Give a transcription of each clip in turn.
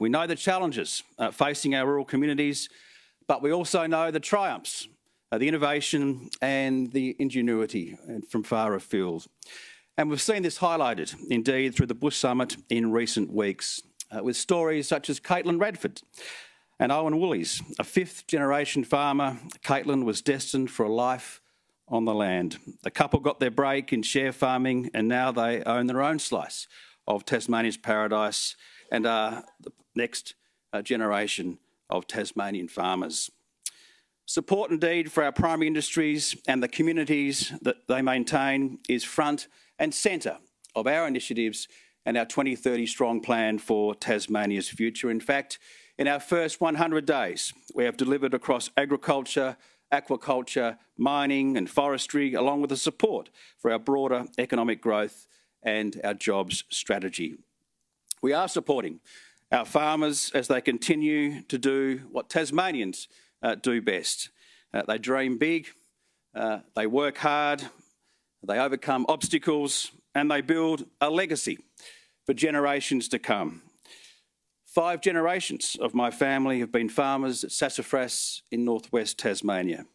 We know the challenges facing our rural communities, but we also know the triumphs, the innovation and the ingenuity from far afield. And we've seen this highlighted, indeed, through the Bush Summit in recent weeks, with stories such as Caitlin Radford and Owen Woolies, a fifth-generation farmer. Caitlin was destined for a life on the land. The couple got their break in share farming, and now they own their own slice of Tasmania's paradise and are the next generation of Tasmanian farmers. Support indeed for our primary industries and the communities that they maintain is front and centre of our initiatives and our 2030 strong plan for Tasmania's future. In fact, in our first 100 days, we have delivered across agriculture, aquaculture, mining and forestry, along with the support for our broader economic growth and our jobs strategy. We are supporting our farmers as they continue to do what Tasmanians do best. They dream big, they work hard, they overcome obstacles, and they build a legacy for generations to come. 5 generations of my family have been farmers at Sassafras in northwest Tasmania.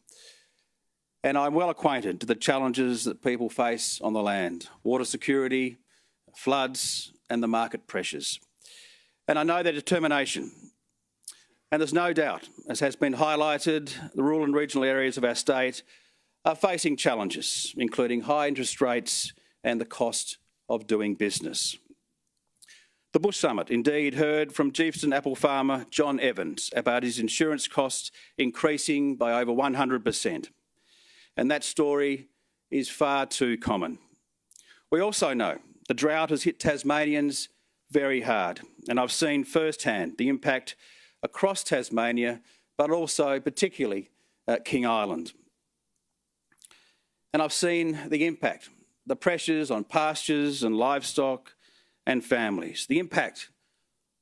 And I'm well acquainted to the challenges that people face on the land: water security, floods, and the market pressures. And I know their determination. And there's no doubt, as has been highlighted, the rural and regional areas of our state are facing challenges, including high interest rates and the cost of doing business. The Bush Summit indeed heard from Geefston apple farmer John Evans about his insurance costs increasing by over 100%. And that story is far too common. We also know the drought has hit Tasmanians very hard, and I've seen firsthand the impact across Tasmania, but also particularly at King Island. And I've seen the impact, the pressures on pastures and livestock and families, the impact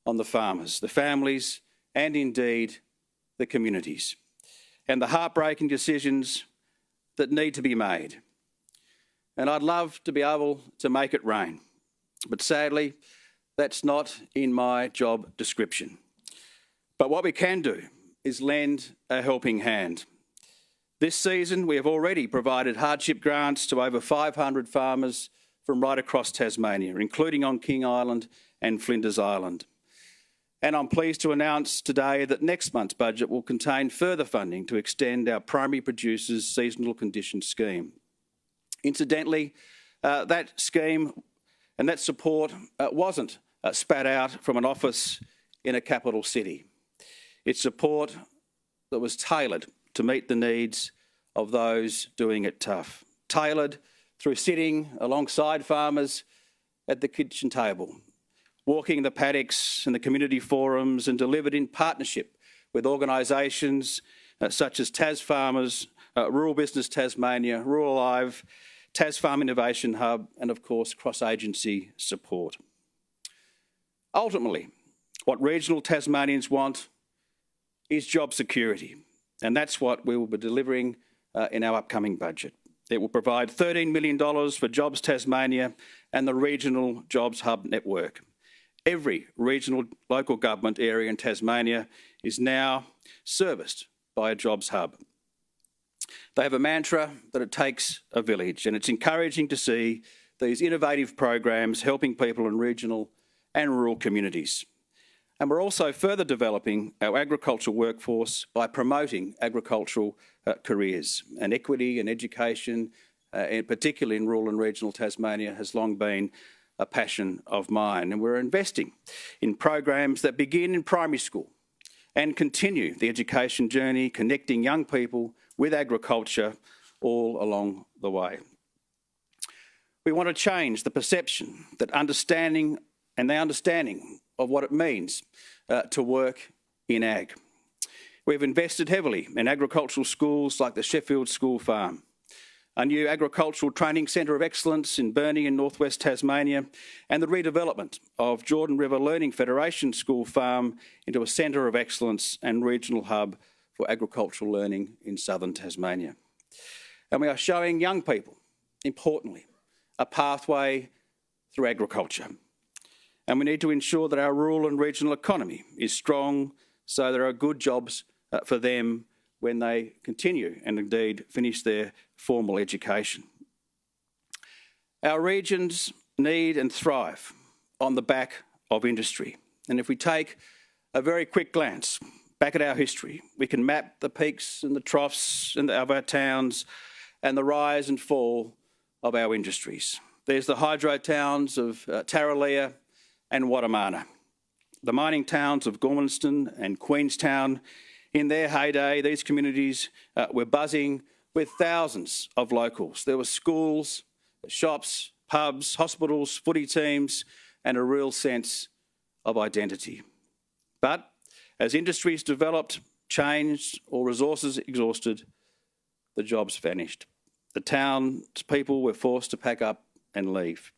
on the farmers, the families, and indeed the communities, and the heartbreaking decisions that need to be made. And I'd love to be able to make it rain, but sadly, that's not in my job description. But what we can do is lend a helping hand. This season, we have already provided hardship grants to over 500 farmers from right across Tasmania, including on King Island and Flinders Island. And I'm pleased to announce today that next month's budget will contain further funding to extend our primary producers' seasonal conditions scheme. Incidentally, that scheme and that support wasn't spat out from an office in a capital city. It's support that was tailored to meet the needs of those doing it tough, tailored through sitting alongside farmers at the kitchen table, walking the paddocks and the community forums, and delivered in partnership with organisations such as TAS Farmers, Rural Business Tasmania, Rural Live, TAS Farm Innovation Hub, and of course cross-agency support. Ultimately, what regional Tasmanians want is job security, and that's what we will be delivering in our upcoming budget. It will provide $13 million for Jobs Tasmania and the Regional Jobs Hub network. Every regional local government area in Tasmania is now serviced by a jobs hub. They have a mantra that it takes a village, and it's encouraging to see these innovative programs helping people in regional and rural communities. And we're also further developing our agricultural workforce by promoting agricultural careers, and equity and education, and particularly in rural and regional Tasmania, has long been a passion of mine. And we're investing in programs that begin in primary school and continue the education journey, connecting young people with agriculture all along the way. We want to change the perception that understanding of what it means to work in ag. We've invested heavily in agricultural schools like the Sheffield School Farm, a new agricultural training centre of excellence in Burnie in northwest Tasmania, and the redevelopment of Jordan River Learning Federation School Farm into a centre of excellence and regional hub for agricultural learning in southern Tasmania. And we are showing young people, importantly, a pathway through agriculture. And we need to ensure that our rural and regional economy is strong so there are good jobs for them when they continue and indeed finish their formal education. Our regions need and thrive on the back of industry. And if we take a very quick glance back at our history, we can map the peaks and the troughs of our towns and the rise and fall of our industries. There's the hydro towns of Tarraleah and Wattamana, the mining towns of Gormanston and Queenstown. In their heyday, these communities were buzzing with thousands of locals. There were schools, shops, pubs, hospitals, footy teams, and a real sense of identity. But as industries developed, changed, or resources exhausted, the jobs vanished. The townspeople were forced to pack up and leave.